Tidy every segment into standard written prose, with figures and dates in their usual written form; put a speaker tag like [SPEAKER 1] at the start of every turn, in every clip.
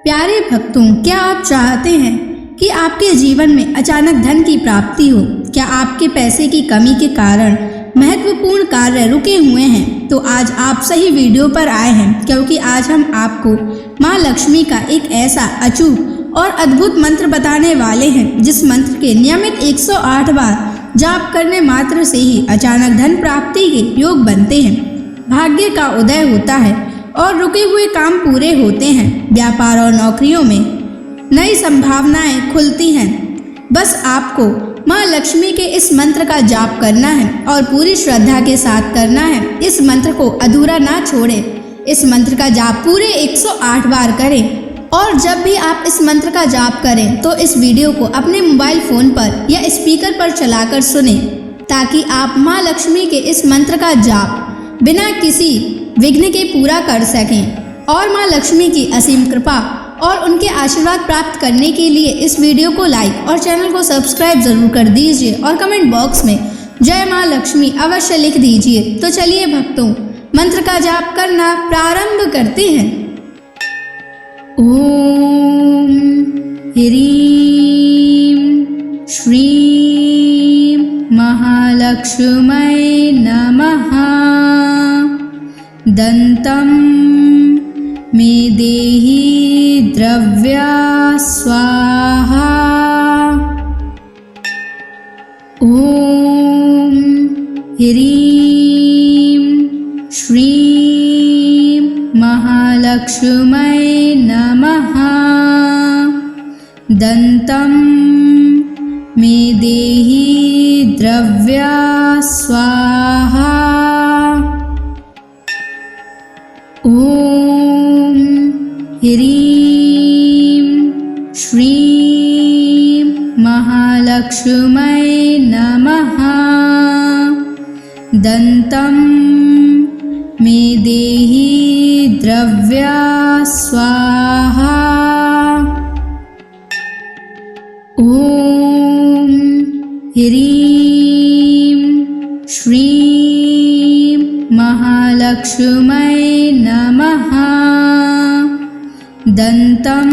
[SPEAKER 1] प्यारे भक्तों, क्या आप चाहते हैं कि आपके जीवन में अचानक धन की प्राप्ति हो? क्या आपके पैसे की कमी के कारण महत्वपूर्ण कार्य रुके हुए हैं? तो आज आप सही वीडियो पर आए हैं, क्योंकि आज हम आपको माँ लक्ष्मी का एक ऐसा अचूक और अद्भुत मंत्र बताने वाले हैं, जिस मंत्र के नियमित 108 बार जाप करने मात्र से ही अचानक धन प्राप्ति के योग बनते हैं, भाग्य का उदय होता है और रुके हुए काम पूरे होते हैं। व्यापार और नौकरियों में नई संभावनाएं खुलती हैं। बस आपको माँ लक्ष्मी के इस मंत्र का जाप करना है और पूरी श्रद्धा के साथ करना है। इस मंत्र को अधूरा ना छोड़ें। इस मंत्र का जाप पूरे 108 बार करें और जब भी आप इस मंत्र का जाप करें तो इस वीडियो को अपने मोबाइल फोन पर या स्पीकर पर चलाकर सुनें, ताकि आप माँ लक्ष्मी के इस मंत्र का जाप बिना किसी विघ्न के पूरा कर सकें। और माँ लक्ष्मी की असीम कृपा और उनके आशीर्वाद प्राप्त करने के लिए इस वीडियो को लाइक और चैनल को सब्सक्राइब जरूर कर दीजिए और कमेंट बॉक्स में जय माँ लक्ष्मी अवश्य लिख दीजिए। तो चलिए भक्तों, मंत्र का जाप करना प्रारंभ करते हैं। ओम ह्रीं श्रीं महालक्ष्मै नमः। दन्तं मे देहि द्रव्या स्वाहा। ओम ह्रीं श्रीं महालक्ष्मै नमः। दन्तं मे देहि द्रव्या स्वाहा। ओम ह्रीं श्रीं महालक्ष्मै नमः। दन्तं मे देहि द्रव्या स्वाहा। ओम ह्रीं श्रीं महालक्ष्मै नमः। दन्तं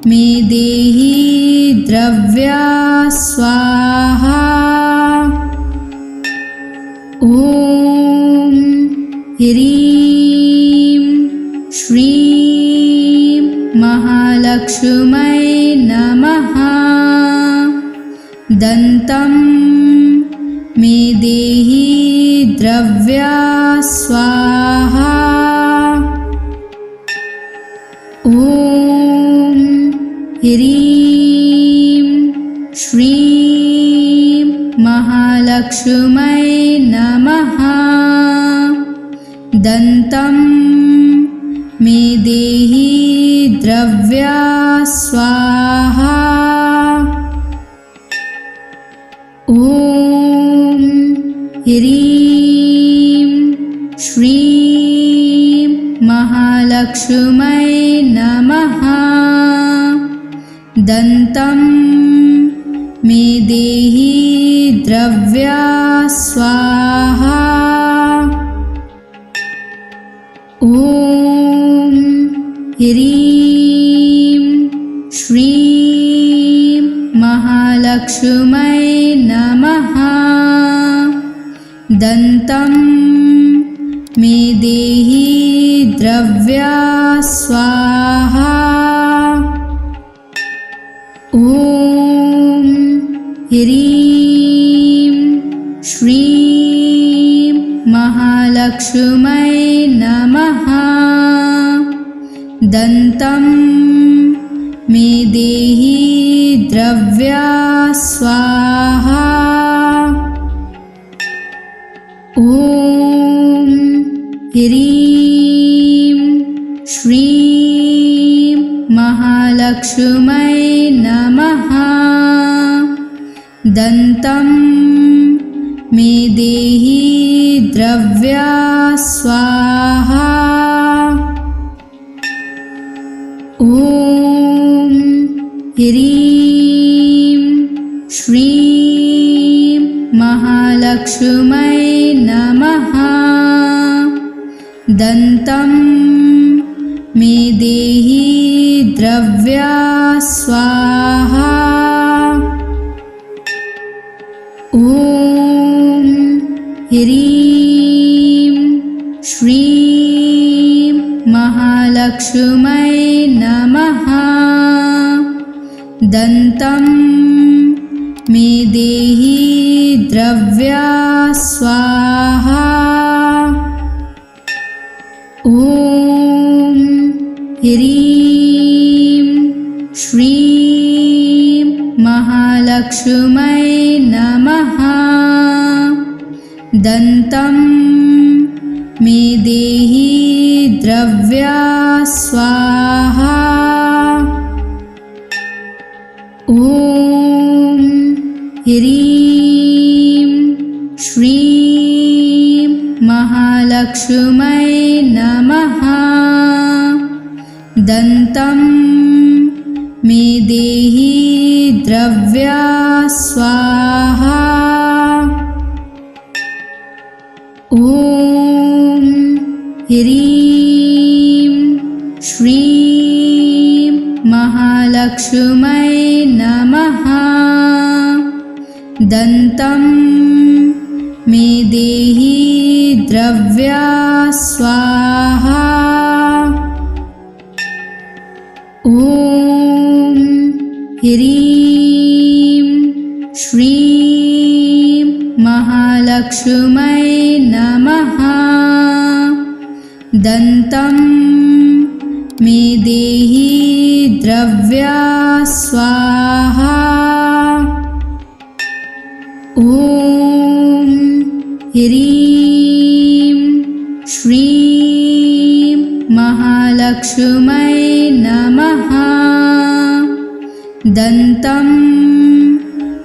[SPEAKER 1] मे देहि द्रव्या स्वाहा। ओम ह्रीं श्रीं महालक्ष्मै नमः। दन्तं मे देहि द्रव्या स्वाहा। ओम ह्रीं श्रीं महालक्ष्मै नमः। दन्तं मे देहि द्रव्या स्वाहा। ओम ह्रीं श्रीं महालक्ष्मै नमः। दन्तं मे देहि द्रव्या स्वाहा। ओम ह्रीं श्रीं महालक्ष्मै नमः। दन्तं मे देहि द्रव्या स्वाहा। ओम ह्रीं श्रीं महालक्ष्मै नमः। दन्तं मे देहि द्रव्या स्वाहा। ओम ह्रीं श्रीं महालक्ष्मै नमः। दन्तं मे देहि द्रव्या स्वाहा। ओम ह्रीं श्रीं महालक्ष्मै नमः। दन्तं मे देहि ह्रीं श्रीं महालक्ष्मै नमः। दन्तं मे देहि द्रव्या स्वाहा। ॐ ह्रीं श्रीं महालक्ष्मै नमः। दन्तं मे देहि द्रव्या स्वाहा। ॐ ह्रीं श्रीं महालक्ष्मै नमः। दन्तं मे देहि द्रव्या स्वाहा। ॐ ह्रीं श्रीं महालक्ष्मै नमः। दन्तं मे देहि द्रव्या स्वाहा। ॐ ह्रीं श्रीं महालक्ष्मै नमः। दन्तं मे देहि द्रव्या स्वाहा। ॐ ह्रीं श्रीं महालक्ष्मै नमः। दन्तं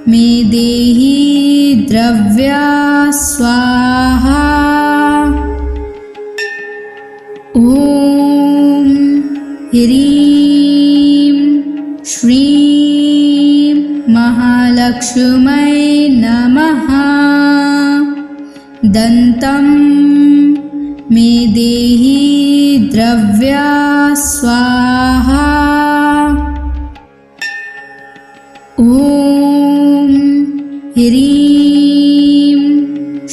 [SPEAKER 1] मे देहि द्रव्या स्वाहा। ॐ ह्रीं श्रीं महालक्ष्मै नमः। दन्तं मे देहि द्रव्या स्वाहा। ॐ ह्रीं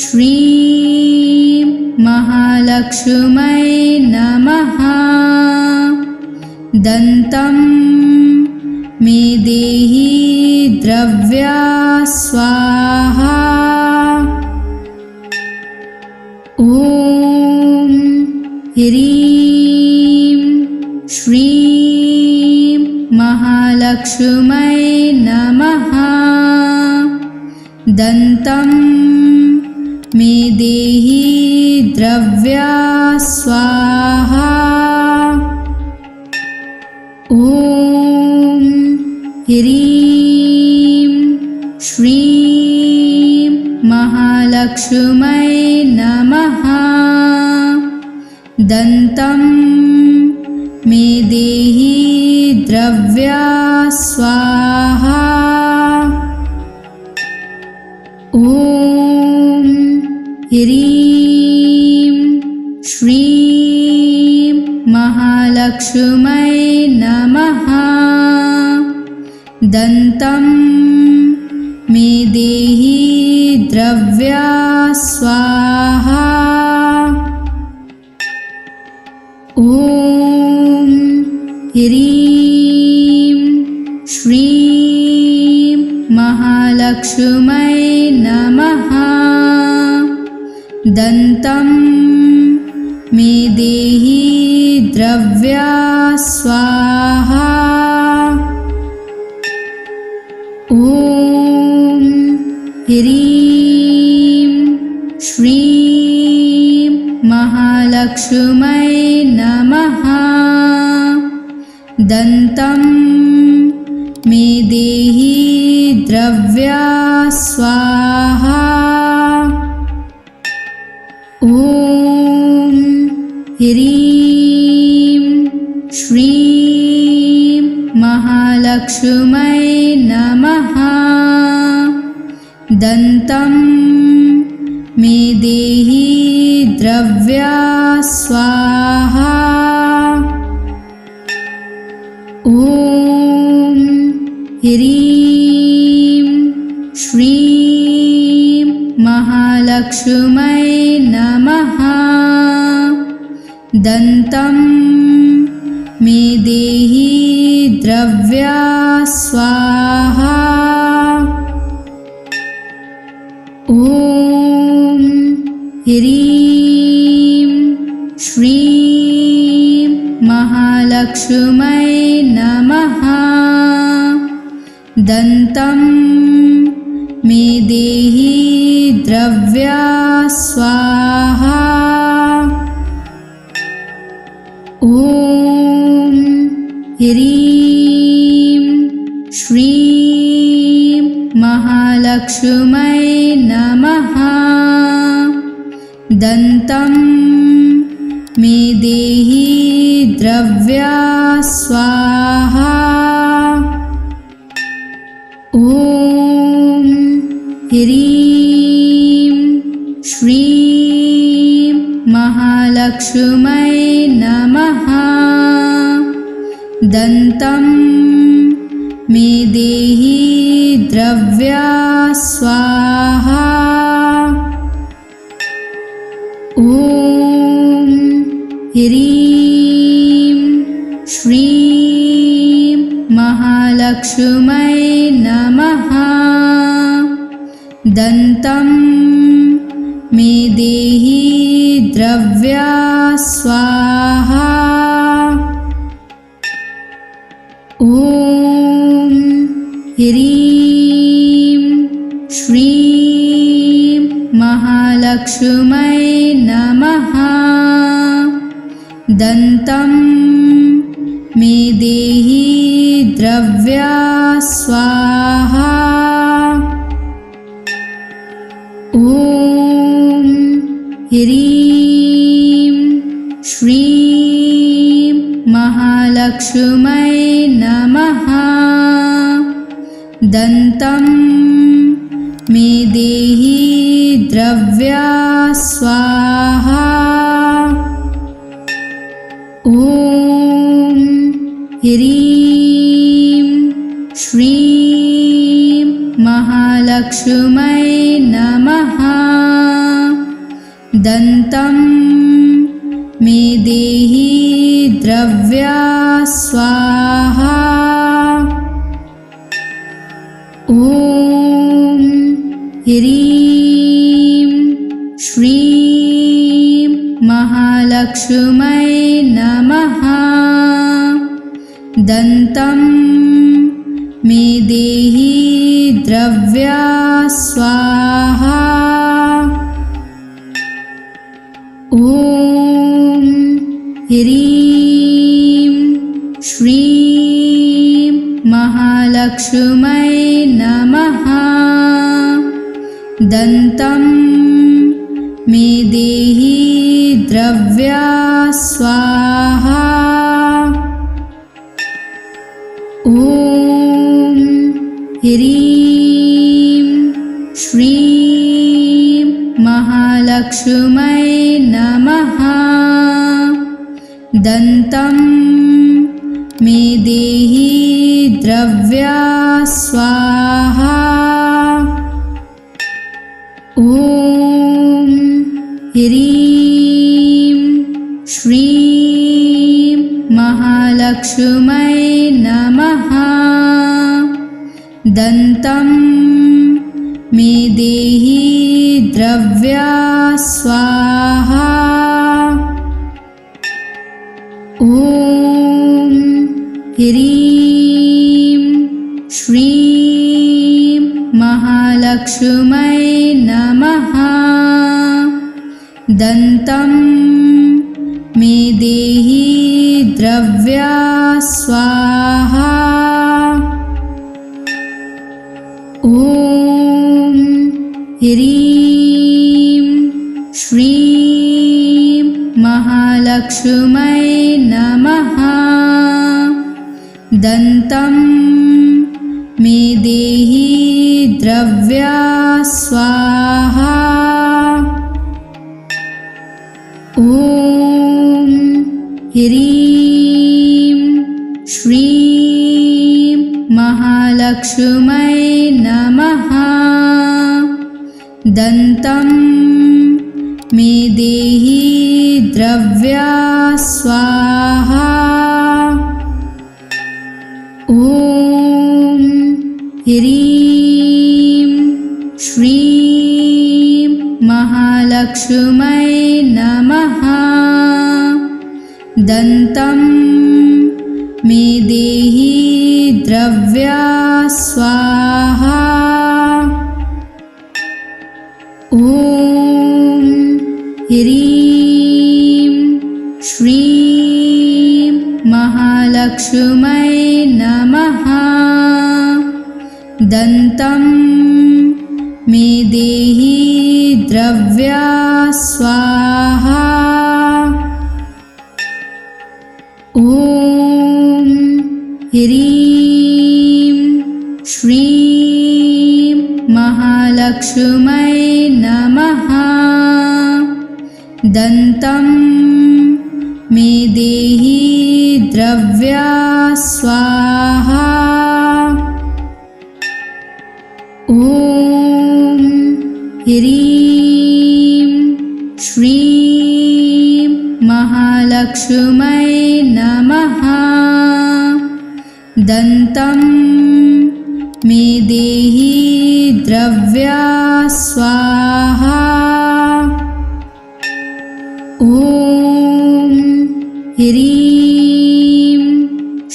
[SPEAKER 1] श्रीं महालक्ष्मै नमः। दन्तं मे देहि द्रव्या स्वाहा। ॐ ह्रीं श्रीं महालक्ष्मै नमः। दन्तं मे देहि द्रव्या स्वाहा। ॐ ह्रीं श्रीं महालक्ष्मै नमः। दन्तं मे देहि द्रव्या स्वाहा। ॐ ह्रीं श्रीं महालक्ष्मै नमः। दन्तं मे देहि द्रव्या स्वाहा। ॐ ह्रीं श्रीं महालक्ष्मै नमः। दन्तं मे देहि द्रव्या स्वाहा। ॐ ह्रीं श्रीं महालक्ष्मै नमः। दन्तं मे देहि द्रव्या स्वाहा। ॐ ह्रीं श्रीं महालक्ष्मै नमः। दन्तं मे देहि द्रव्या स्वाहा। ॐ ह्रीं श्रीं महालक्ष्मै महालक्ष्मै नमः। दन्तं मे देहि द्रव्या स्वाहा। ॐ ह्रीं श्रीं महालक्ष्मै नमः। दन्तं मे देहि द्रव्या स्वाहा। ॐ ह्रीं श्रीं महालक्ष्मै नमः। दन्तं मे देहि द्रव्या स्वाहा। ॐ ह्रीं श्रीं महालक्ष्मै नमः। दन्तं मे देहि द्रव्या स्वाहा। ॐ ह्रीं श्रीं महालक्ष्मै नमः। दन्तं मे देहि द्रव्या स्वाहा। ॐ ह्रीं श्रीं महालक्ष्मै नमः। दन्तं मे देहि द्रव्या स्वाहा। ॐ ह्रीं श्रीं महालक्ष्मै नमः। दन्तं मे देहि द्रव्या स्वाहा। ॐ ह्रीं श्रीं महालक्ष्मै नमः। दन्तं मे देहि द्रव्या स्वाहा। ॐ ह्रीं श्रीं महालक्ष्मै नमः। दन्तं मे देहि द्रव्या स्वाहा। ॐ ह्रीं श्रीं महालक्ष्मै नमः। दन्तं मे देहि द्रव्या स्वाहा। ॐ ह्रीं श्रीं महालक्ष्मै नमः। दन्तं मे देहि द्रव्या स्वाहा। ॐ ह्रीं श्रीं महालक्ष्मै नमः। दन्तं मे देहि द्रव्या स्वाहा। ॐ ह्रीं श्रीं महालक्ष्मै नमः। दन्तं मे देहि द्रव्या स्वाहा। ॐ ह्रीं श्रीं महालक्ष्मै नमः। दन्तं मे देहि द्रव्या स्वाहा। ॐ ह्रीं श्रीं महालक्ष्मै नमः। दन्तं मे देहि द्रव्या स्वाहा। ॐ ह्रीं श्रीं महालक्ष्मै नमः। दन्तं मे देहि द्रव्या स्वाहा। ॐ ह्रीं श्रीं महालक्ष्मै नमः। दन्तं मे देहि द्रव्या स्वाहा। ॐ ह्रीं श्रीं महालक्ष्मै नमः। दन्तं मे देहि द्रव्या स्वाहा। ॐ ह्रीं श्रीं महालक्ष्मै नमः। दन्तं मे देहि द्रव्या स्वाहा। ॐ ह्रीं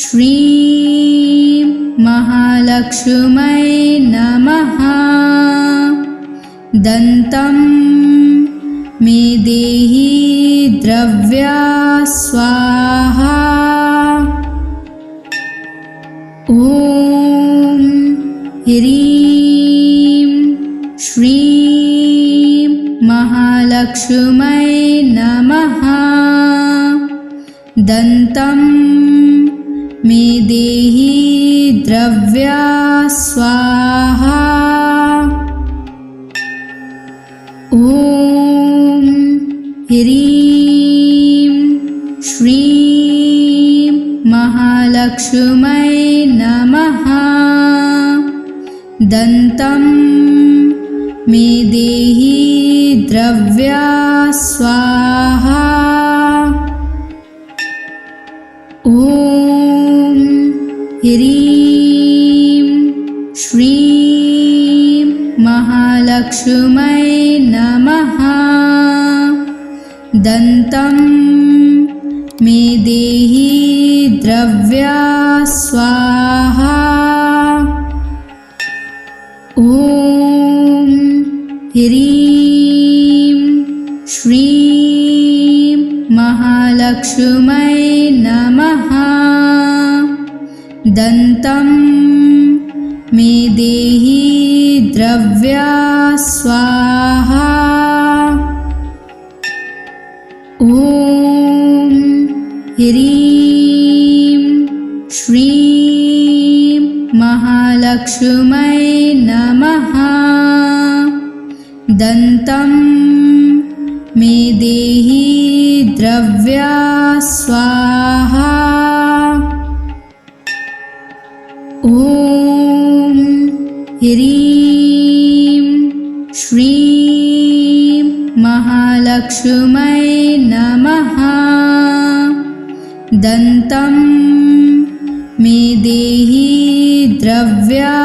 [SPEAKER 1] श्रीं महालक्ष्मै नमः। दन्तं मे देहि द्रव्या स्वाहा। ॐ ह्रीं श्रीं महालक्ष्मै नमः। दन्तं मे देहि द्रव्या स्वाहा। ॐ ह्रीं श्रीं महालक्ष्मै नमः। दन्तं मे देहि द्रव्या स्वाहा। ॐ ह्रीं श्रीं महालक्ष्मै नमः। दन्तं मे देहि द्रव्या स्वाहा। ॐ ह्रीं श्रीं महालक्ष्मै नमः। दन्तं मे देहि द्रव्या स्वाहा। ॐ ह्रीं श्रीं महालक्ष्मै नमः। दन्तं मे देहि द्रव्या स्वाहा। ॐ ह्रीं श्रीं महालक्ष्मै नमः। दन्तं मे देहि द्रव्या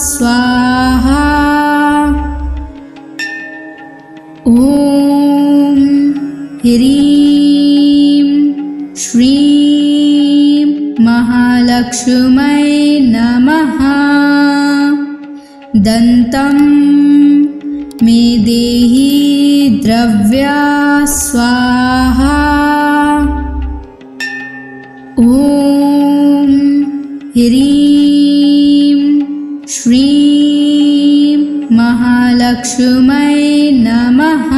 [SPEAKER 1] स्वाहा। ॐ ह्रीं श्रीं महालक्ष्मै नमः। दन्तं मे देहि द्रव्या स्वाहा। ॐ ह्रीं श्रीं महालक्ष्मै नमः।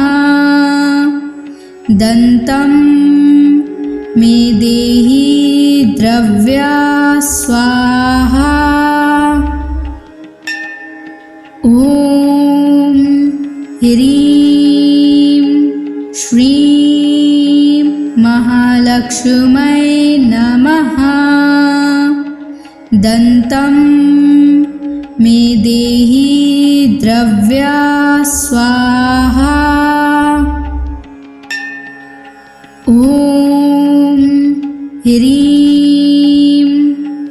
[SPEAKER 1] दन्तं मे देहि द्रव्या स्वाहा। ॐ ह्रीं श्रीं महालक्ष्मै नमः। दन्तं मे देहि द्रव्या स्वाहा। ह्रीं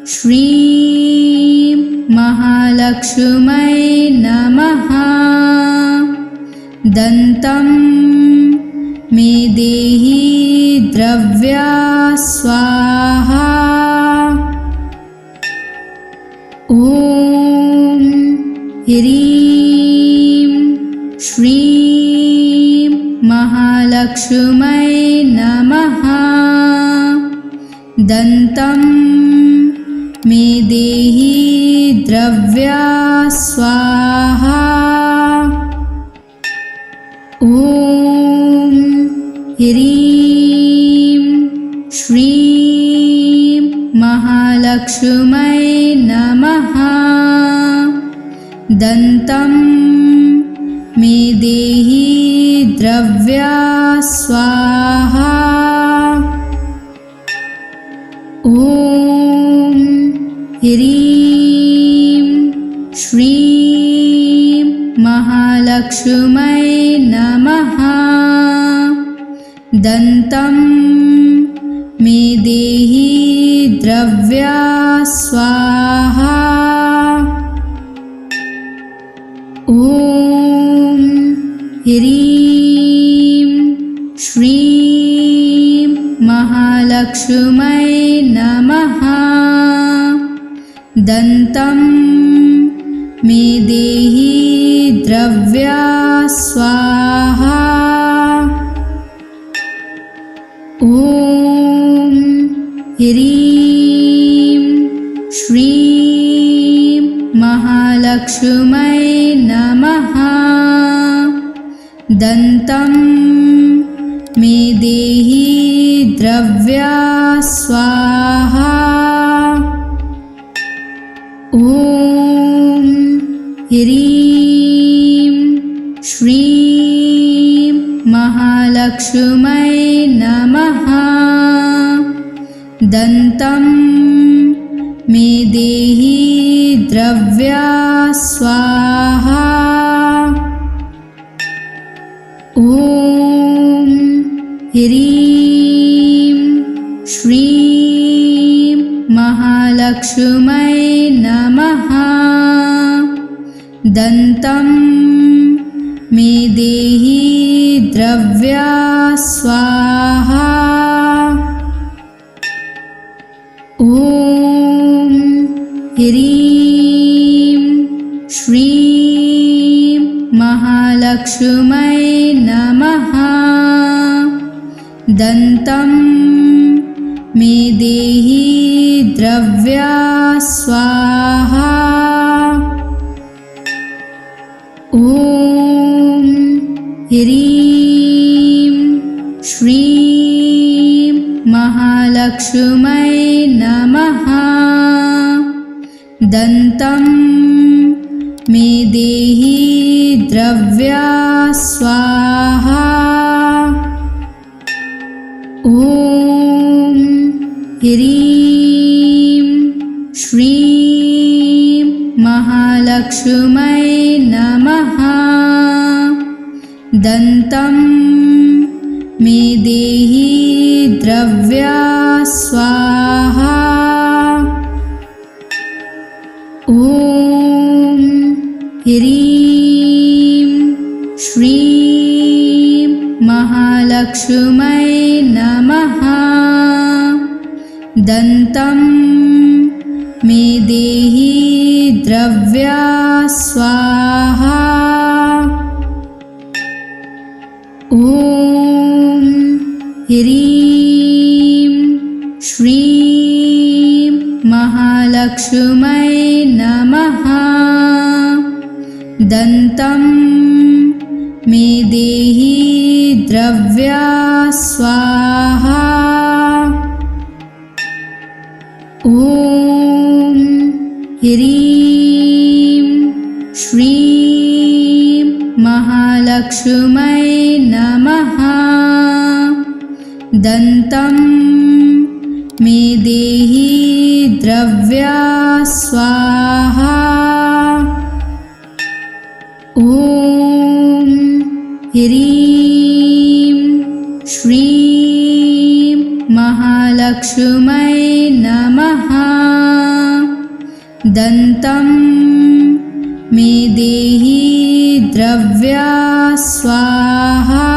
[SPEAKER 1] श्रीं महालक्ष्मै नमः। दन्तं मे देहि द्रव्या स्वाहा। ॐ ह्रीं श्रीं महालक्ष्मै नमः। दन्तं मे देहि द्रव्या स्वाहा। ॐ ह्रीं श्रीं महालक्ष्मै नमः। दन्तं मे देहि द्रव्या स्वाहा। ॐ ह्रीं श्रीं महालक्ष्मै नमः। दन्तं मे देहि द्रव्या स्वाहा। ॐ ह्रीं श्रीं महालक्ष्मै नमः। दन्तं मे देहि द्रव्या स्वाहा। ॐ ह्रीं श्रीं महालक्ष्मै नमः। दन्तं मे देहि द्रव्या स्वाहा। ॐ ह्रीं श्रीं महालक्ष्मै नमः। दन्तं मे देहि द्रव्या स्वाहा। ॐ ह्रीं श्रीं महालक्ष्मै नमः। दन्तं मे देहि द्रव्या स्वाहा। ॐ ह्रीं श्रीं महालक्ष्मै नमः। दन्तं मे देहि द्रव्या स्वाहा। ॐ ह्रीं श्रीं महालक्ष्मै नमः। दन्तं मे देहि द्रव्या स्वाहा। ॐ ह्रीं श्रीं महालक्ष्मै नमः। दन्तं मे देहि द्रव्या स्वाहा। ॐ ह्रीं श्रीं महालक्ष्मै नमः। दन्तं मे देहि द्रव्या स्वाहा। ॐ ह्रीं श्रीं महालक्ष्मै नमः। दन्तं मे देहि द्रव्या स्वाहा। ॐ ह्रीं श्रीं महालक्ष्मै नमः। दन्तं मे देहि द्रव्या स्वाहा। ॐ ह्रीं श्रीं महालक्ष्मी महालक्ष्मै नमः। दन्तं मे देहि द्रव्या स्वाहा।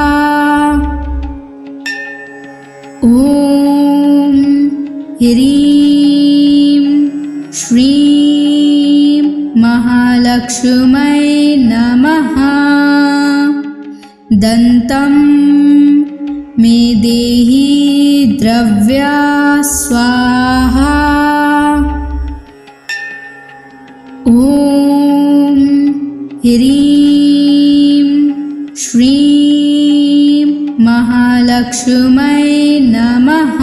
[SPEAKER 1] ॐ ह्रीं श्रीं महालक्ष्मै नमः। दन्तं मे देहि द्रव्या स्वाहा। ॐ ह्रीं श्रीं महालक्ष्मै नमः।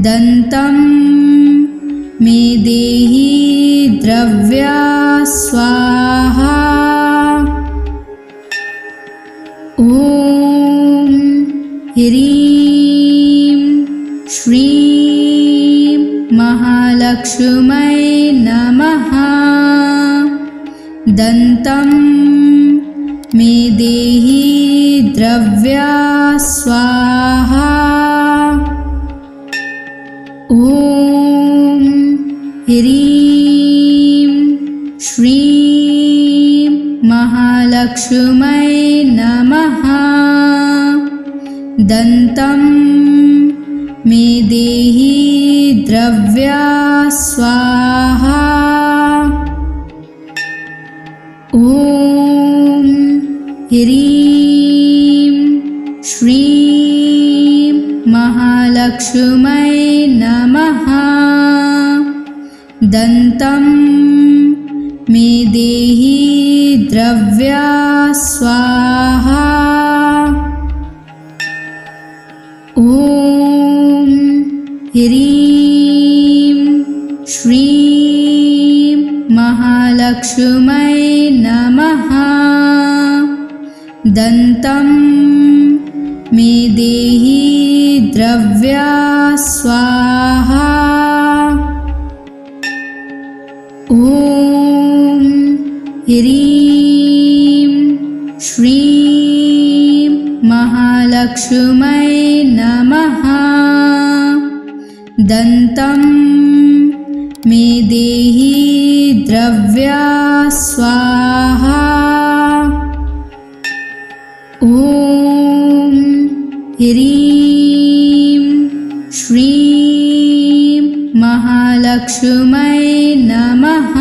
[SPEAKER 1] दन्तं मे देहि द्रव्या स्वाहा। ॐ ह्रीं श्रीं महालक्ष्मै नमः। दन्तं मे देहि द्रव्या स्वाहा। ॐ ह्रीं श्रीं महालक्ष्मै नमः। दन्तं मे देहि द्रव्या स्वाहा। ॐ ह्रीं श्रीं महालक्ष्मै नमः। दन्तं मे देहि द्रव्या स्वाहा। ॐ ह्रीं श्रीं महालक्ष्मै नमः। दन्तं मे देहि द्रव्या स्वाहा। ॐ ह्रीं श्रीं महालक्ष्मै नमः। दन्तं मे देहि द्रव्या स्वाहा। ॐ ह्रीं श्रीं महालक्ष्मै नमः।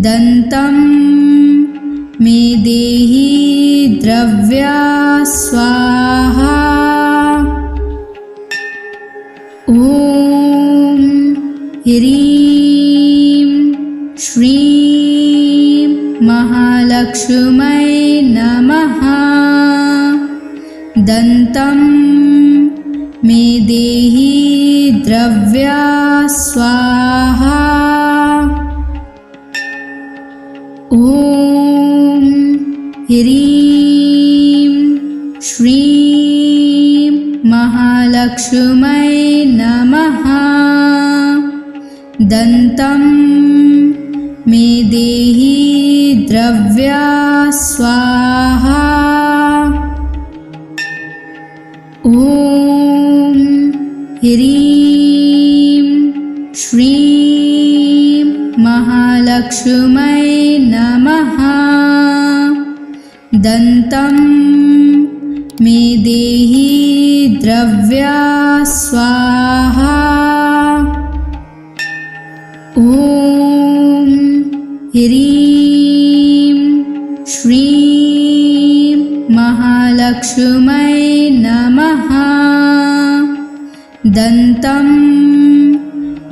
[SPEAKER 1] दन्तं मे देहि द्रव्या स्वाहा। ॐ ह्रीं श्रीं महालक्ष्मै नमः। दन्तं मे देहि द्रव्या स्वाहा। ॐ ह्रीं श्रीं महालक्ष्मै नमः। दन्तं मे देहि द्रव्या स्वाहा। ॐ ह्रीं श्रीं महालक्ष्मै नमः। दन्तं मे देहि द्रव्या स्वाहा। ॐ ह्रीं श्रीं महालक्ष्मै नमः। दन्तं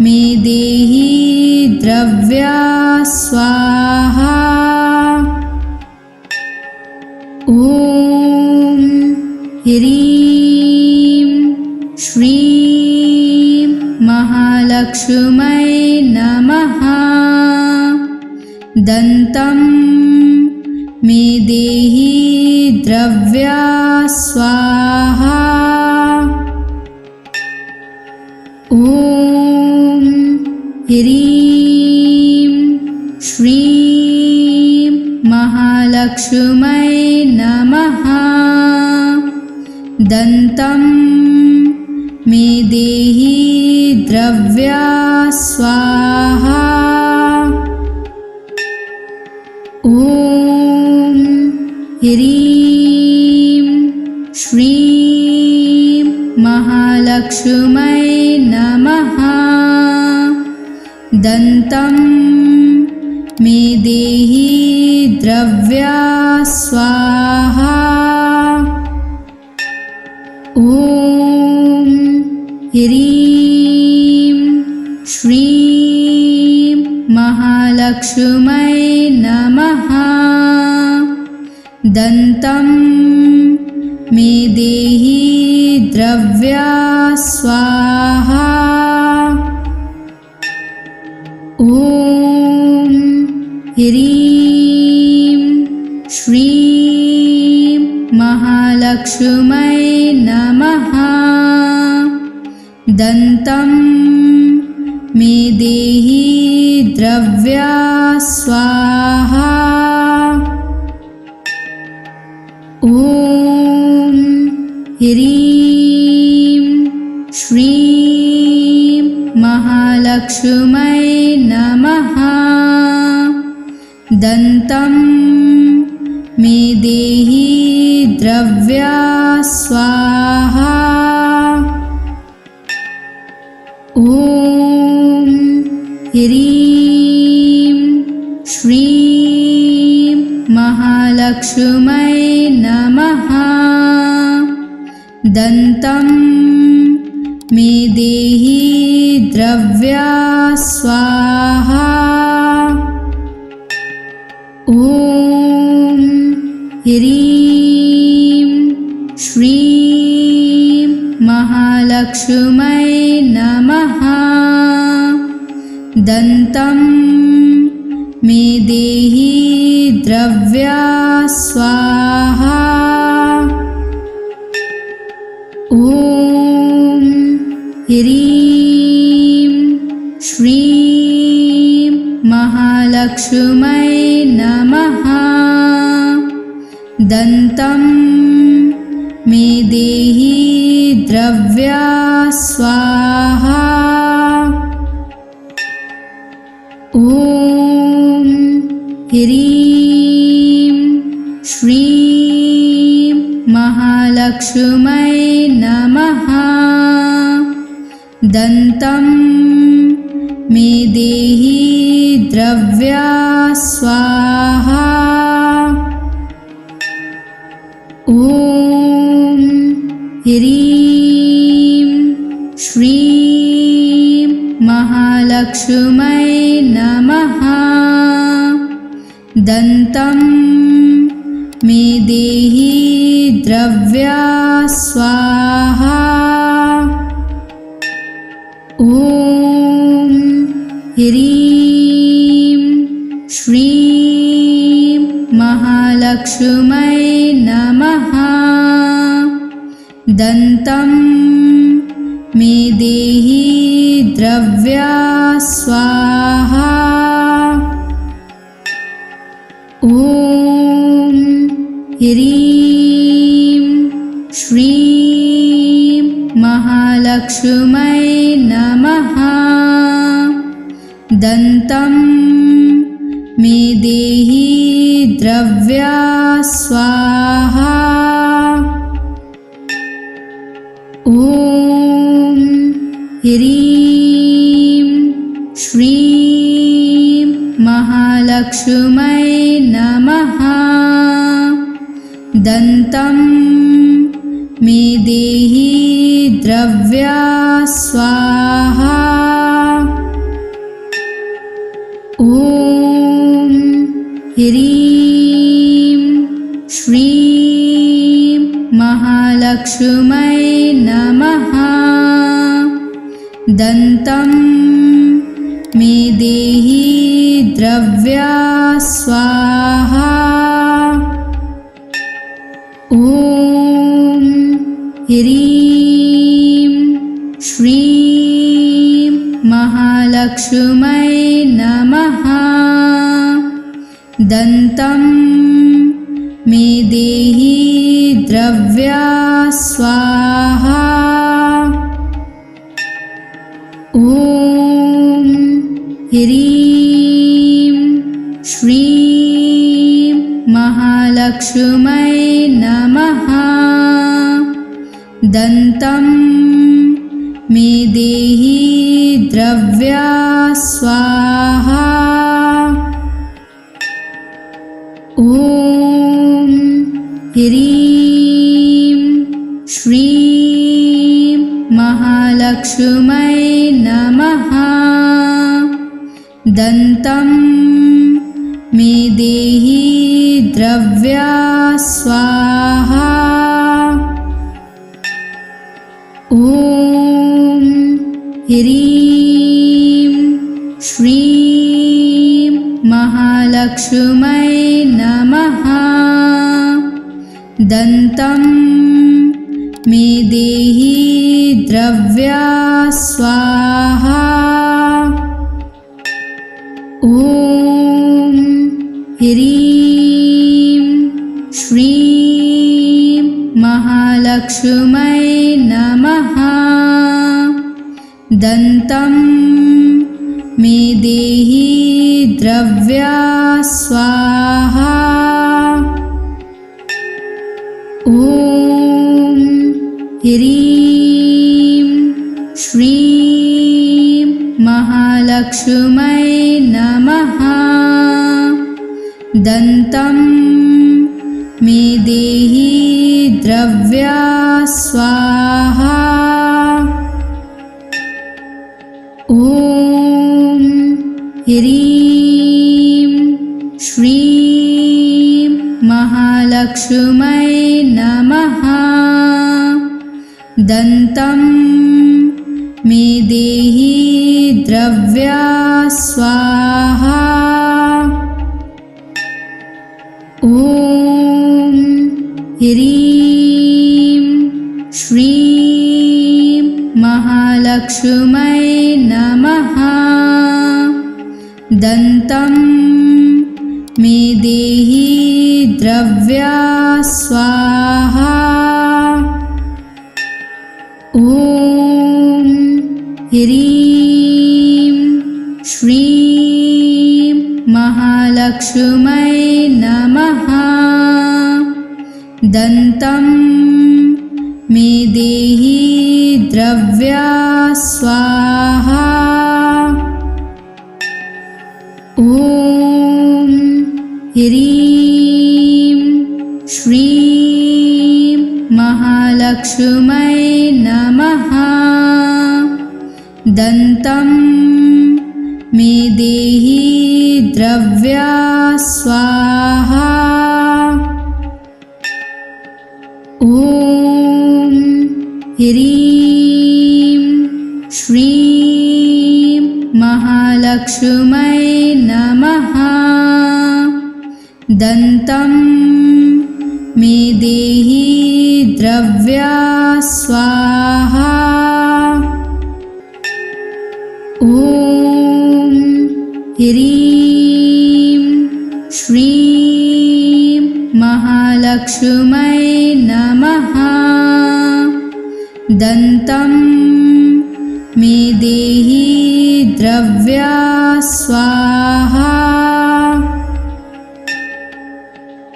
[SPEAKER 1] मे देहि द्रव्या स्वाहा। ॐ ह्रीं श्रीं महालक्ष्मै नमः। दन्तं मे देहि द्रव्या स्वाहा। ॐ ह्रीं श्रीं महालक्ष्मै नमः। दन्तं मे देहि द्रव्या स्वाहा। ॐ ह्रीं श्रीं महालक्ष्मै नमः। दन्तं मे देहि द्रव्या स्वाहा। ॐ ह्रीं श्रीं महालक्ष्मै नमः। दन्तं मे देहि द्रव्या स्वाहा। ॐ ह्रीं श्रीं महालक्ष्मै नमः। दन्तं मे देहि द्रव्या स्वाहा। ॐ ह्रीं श्रीं महालक्ष्मै नमः। दन्तं मे देहि द्रव्या स्वाहा। ॐ ह्रीं श्रीं महालक्ष्मै नमः। दन्तं मे देहि द्रव्या स्वाहा। ॐ ह्रीं श्रीं महालक्ष्मै नमः। दन्तं मे देहि द्रव्या स्वाहा। ॐ ह्रीं श्रीं महालक्ष्मै नमः। दन्तं मे देहि द्रव्या स्वाहा। ॐ ह्रीं श्रीं महालक्ष्मै नमः। दन्तं मे देहि द्रव्या स्वाहा। ॐ ह्रीं श्रीं महालक्ष्मै नमः। दन्तं मे देहि द्रव्या स्वाहा। ॐ ह्रीं श्रीं महालक्ष्मै नमः। दन्तं मे देहि द्रव्या स्वाहा। ॐ ह्रीं श्रीं महालक्ष्मै नमः। दन्तं मे देहि द्रव्या स्वाहा। ॐ ह्रीं श्रीं महालक्ष्मै नमः। दन्तं मे देहि द्रव्या स्वाहा। ॐ ह्रीं श्रीं महालक्ष्मै नमः। दन्तं मे देहि द्रव्या स्वाहा। ॐ ह्रीं श्रीं महालक्ष्मै नमः। दन्तं मे देहि द्रव्या स्वाहा। ह्रीं श्रीं महालक्ष्मै नमः। दन्तं मे देहि द्रव्या स्वाहा। ॐ ह्रीं श्रीं महालक्ष्मै नमः। दन्तं मे देहि द्रव्या स्वाहा। ॐ ह्रीं श्रीं महालक्ष्मै नमः। दन्तं मे देहि द्रव्या स्वाहा। ॐ ह्रीं श्रीं महालक्ष्मै नमः। दन्तं मे देहि द्रव्या स्वाहा। ॐ ह्रीं श्रीं महालक्ष्मै नमः। दन्तं मे देहि द्रव्या स्वाहा। ॐ ह्रीं श्रीं महालक्ष्मै नमः। दन्तं मे देहि द्रव्या स्वाहा। ॐ ह्रीं श्रीं महालक्ष्मै नमः। दन्तं मे देहि द्रव्या स्वाहा। ॐ ह्रीं श्रीं महालक्ष्मै नमः। दन्तं मे देहि द्रव्या स्वाहा। ॐ ह्रीं श्रीं महालक्ष्मै नमः। दन्तं मे देहि द्रव्या स्वाहा। ॐ ह्रीं श्रीं महालक्ष्मै नमः। दन्तं मे देहि द्रव्या स्वाहा। ॐ ह्रीं श्रीं महालक्ष्मै नमः। दन्तं मे देहि द्रव्या स्वाहा।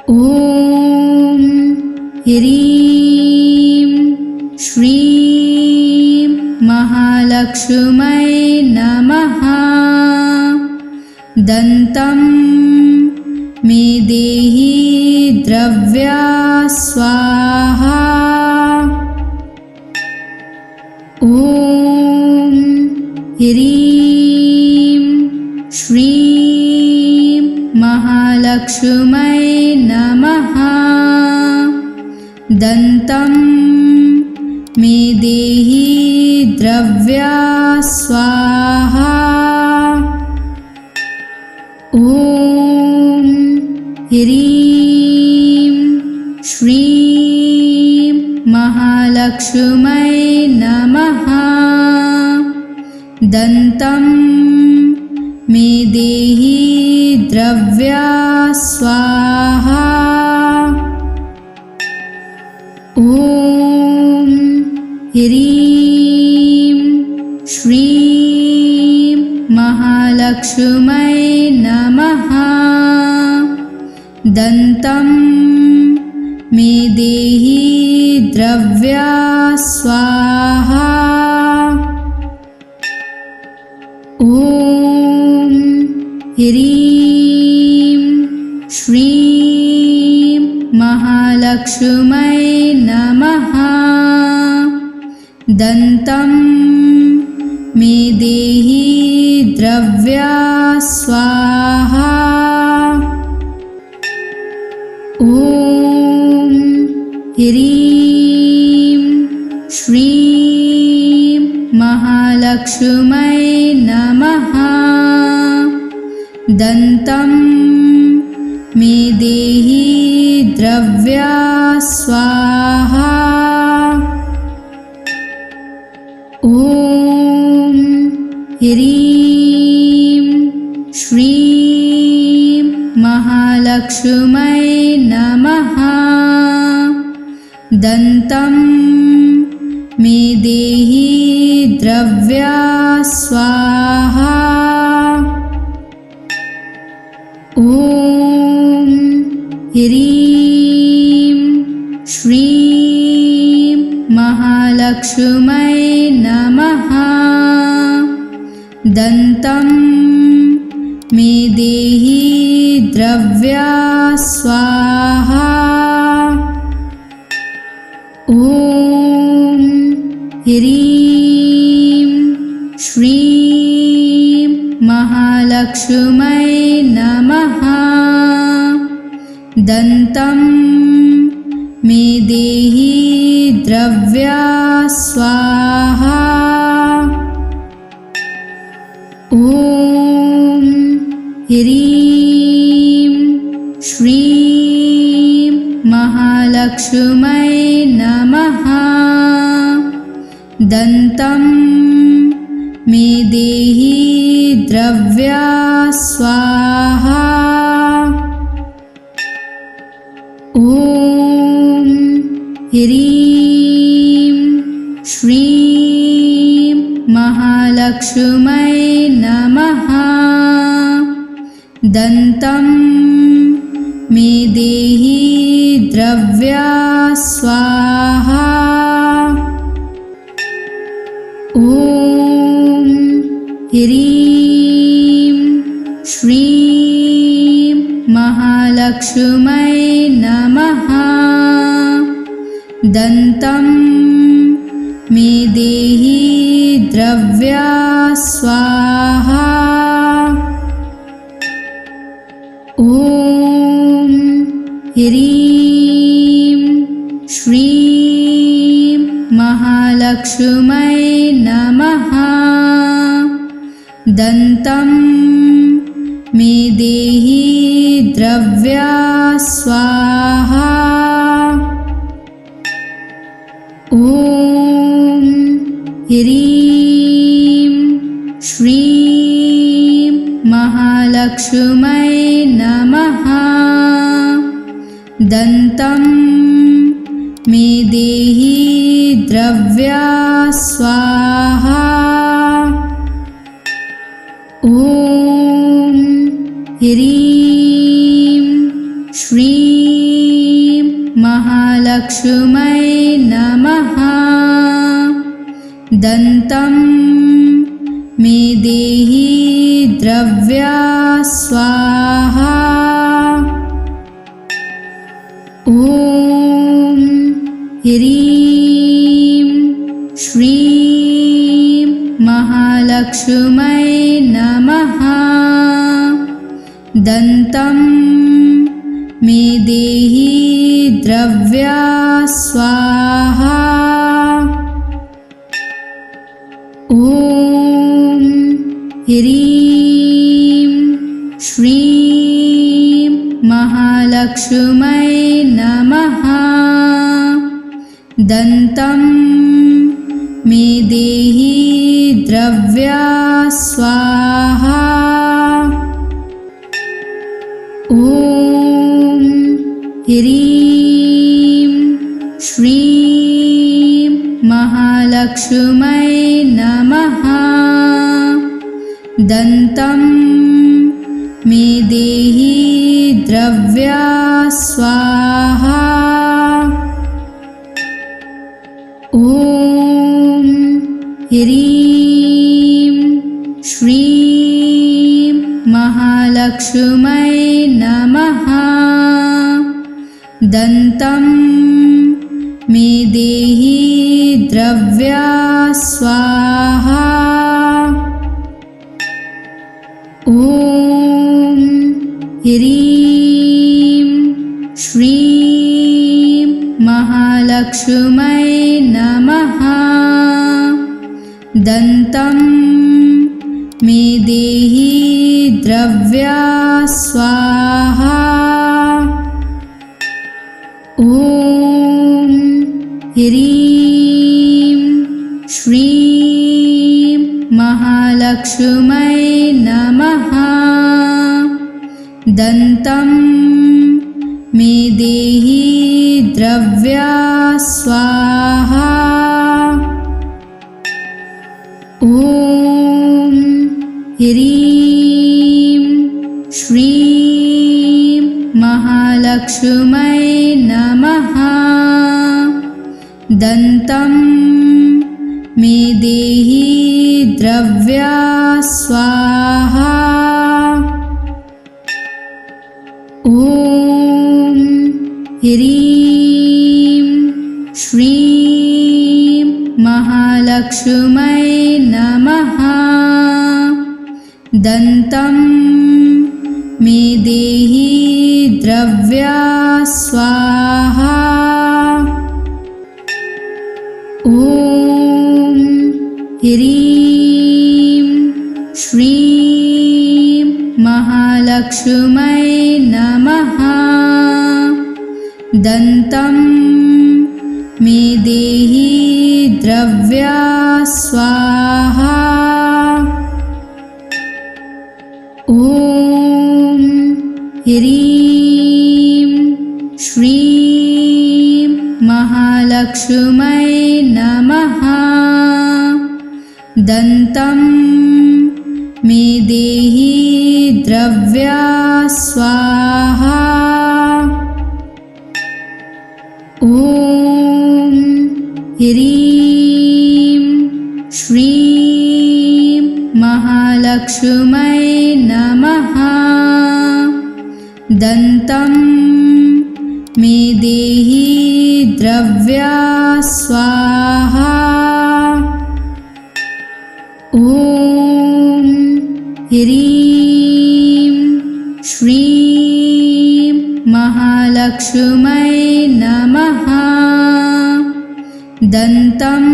[SPEAKER 1] ॐ ह्रीं श्रीं महालक्ष्मै नमः। दन्तं मे देहि द्रव्या स्वाहा। ॐ ह्रीं श्रीं महालक्ष्मै नमः। दन्तं मे देहि द्रव्या स्वाहा। ॐ ह्रीं श्रीं महालक्ष्मै नमः। दन्तं मे देहि द्रव्या स्वाहा। ॐ ह्रीं श्रीं महालक्ष्मै महालक्ष्मै नमः। दन्तं मे देहि द्रव्या स्वाहा। ॐ ह्रीं श्रीं महालक्ष्मै नमः। दन्तं मे देहि द्रव्या स्वाहा। ॐ ह्रीं श्रीं महालक्ष्मै नमः। दन्तं मे देहि द्रव्या स्वाहा। ॐ ह्रीं श्रीं महालक्ष्मै नमः। दन्तं मे देहि द्रव्या स्वाहा। ॐ ह्रीं श्रीं महालक्ष्मै नमः। दन्तं मे देहि द्रव्या स्वाहा। ॐ ह्रीं श्रीं महालक्ष्मै नमः। दन्तं मे देहि द्रव्या स्वाहा। ॐ ह्रीं श्रीं महालक्ष्मै नमः। दन्तं मे देहि द्रव्या स्वाहा। ॐ ह्रीं श्रीं महालक्ष्मै नमः। दन्तं मे देहि द्रव्या स्वाहा। ॐ ह्रीं श्रीं महालक्ष्मै नमः। दन्तं मे देहि द्रव्या स्वाहा। ॐ ह्रीं श्रीं महालक्ष्मै नमः। दन्तं मे देहि द्रव्या स्वाहा। ॐ ह्रीं श्रीं महालक्ष्मै नमः। दन्तं मे देहि द्रव्या स्वाहा। ॐ ह्रीं श्रीं महालक्ष्मै नमः। दन्तं मे देहि द्रव्या स्वाहा। ॐ ह्रीं श्रीं महालक्ष्मै नमः। दन्तं मे देहि द्रव्या स्वाहा। ॐ ह्रीं श्रीं महालक्ष्मै नमः। दन्तं मे देहि द्रव्या स्वाहा। ॐ ह्रीं श्रीं महालक्ष्मै नमः। दन्तं ह्रीं श्रीं महालक्ष्मै नमः। दन्तं मे देहि द्रव्या स्वाहा। ॐ ह्रीं श्रीं महालक्ष्मै नमः। दन्तं मे देहि द्रव्या स्वाहा। ॐ ह्रीं श्रीं महालक्ष्मै नमः। दन्तं मे देहि द्रव्या स्वाहा। ॐ ह्रीं श्रीं महालक्ष्मै नमः। दन्तं मे देहि द्रव्या स्वाहा। ॐ ह्रीं श्रीं महालक्ष्मै नमः। दन्तं मे देहि द्रव्या स्वाहा। ॐ ह्रीं श्रीं महालक्ष्मै नमः। दन्तं मे देहि द्रव्या स्वाहा। ॐ ह्रीं श्रीं महालक्ष्मै नमः। दन्तं मे देहि द्रव्या स्वाहा। ॐ ह्रीं श्रीं महालक्ष्मै नमः। दन्तं मे देहि द्रव्या स्वाहा। ॐ ह्रीं श्रीं महालक्ष्मै नमः। दन्तं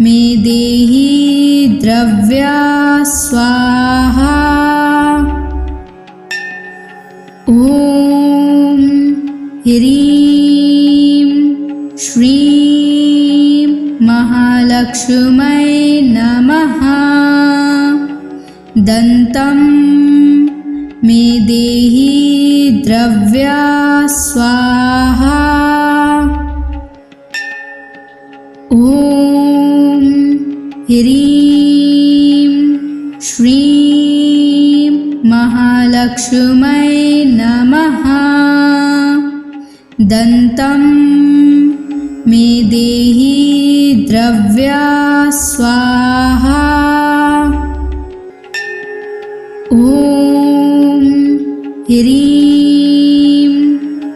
[SPEAKER 1] मे देहि द्रव्या स्वाहा। ॐ ह्रीं श्रीं महालक्ष्मै नमः। दन्तं मे देहि द्रव्या स्वाहा। ॐ ह्रीं श्रीं महालक्ष्मै नमः। दन्तं मे देहि द्रव्या स्वाहा। ॐ ह्रीं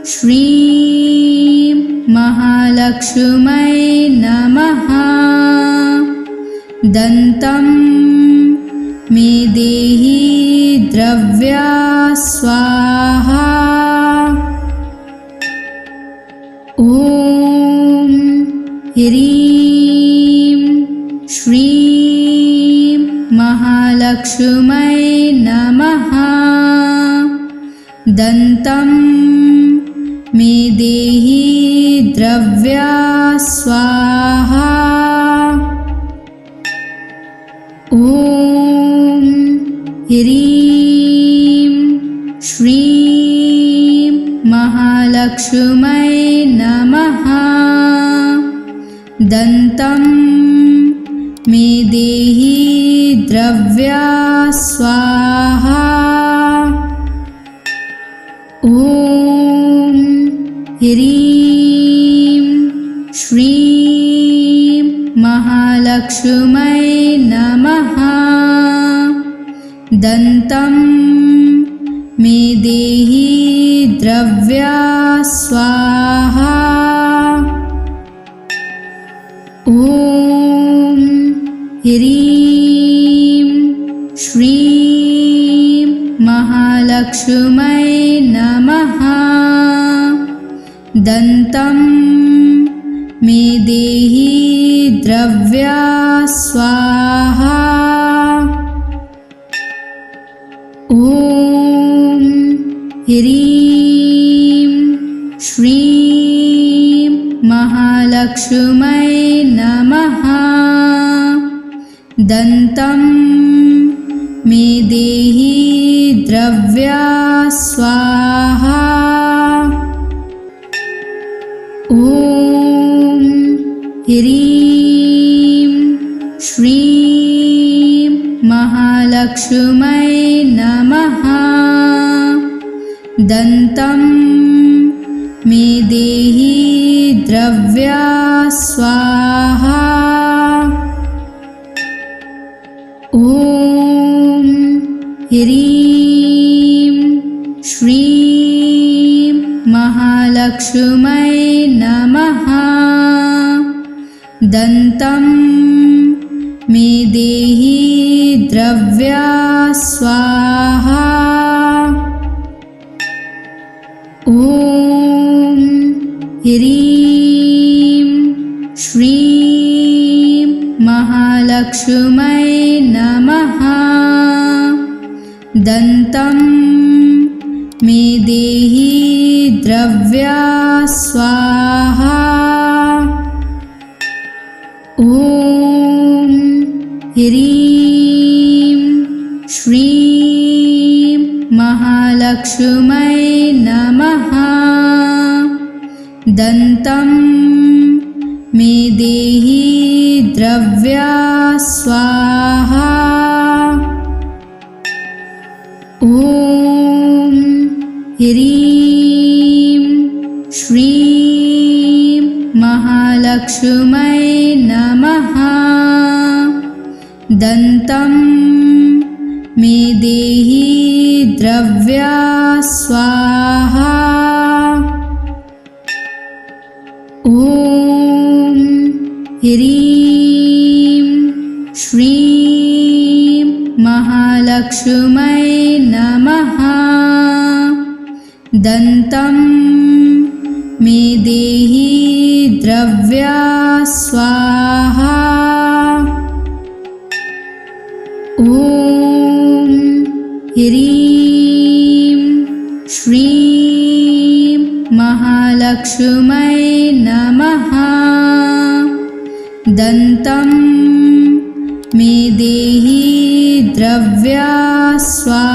[SPEAKER 1] श्रीं महालक्ष्मै नमः। दन्तं मे देहि द्रव्या स्वाहा। ॐ ह्रीं श्रीं महालक्ष्मै नमः। दन्तं मे देहि द्रव्या स्वाहा। ॐ ह्रीं श्रीं महालक्ष्मै नमः। दन्तं मे देहि द्रव्या स्वाहा। ॐ ह्रीं श्रीं महालक्ष्मी महालक्ष्मै नमः। दन्तं मे देहि द्रव्या स्वाहा। ॐ ह्रीं श्रीं महालक्ष्मै नमः। दन्तं मे देहि द्रव्या स्वाहा। ॐ ह्रीं श्रीं महालक्ष्मै नमः। दन्तं मे देहि द्रव्या स्वाहा। ॐ ह्रीं श्रीं महालक्ष्मै नमः। दन्तं मे देहि द्रव्या स्वाहा। ॐ ह्रीं श्रीं महालक्ष्मै नमः। दन्तं मे देहि द्रव्या स्वाहा। ॐ ह्रीं श्रीं महालक्ष्मै नमः। दन्तं मे देहि द्रव्या स्वाहा। ॐ ह्रीं श्रीं महालक्ष्मै नमः। दन्तं मे देहि द्रव्या स्वाहा। ॐ ह्रीं श्रीं महालक्ष्मै नमः। दन्तं मे देहि द्रव्या स्वाहा। ॐ ह्रीं श्रीं महालक्ष्मै नमः। दन्तं मे देहि द्रव्या स्वाहा। ॐ ह्रीं श्रीं महालक्ष्मै नमः। दन्तं मे देहि द्रव्या स्वाहा।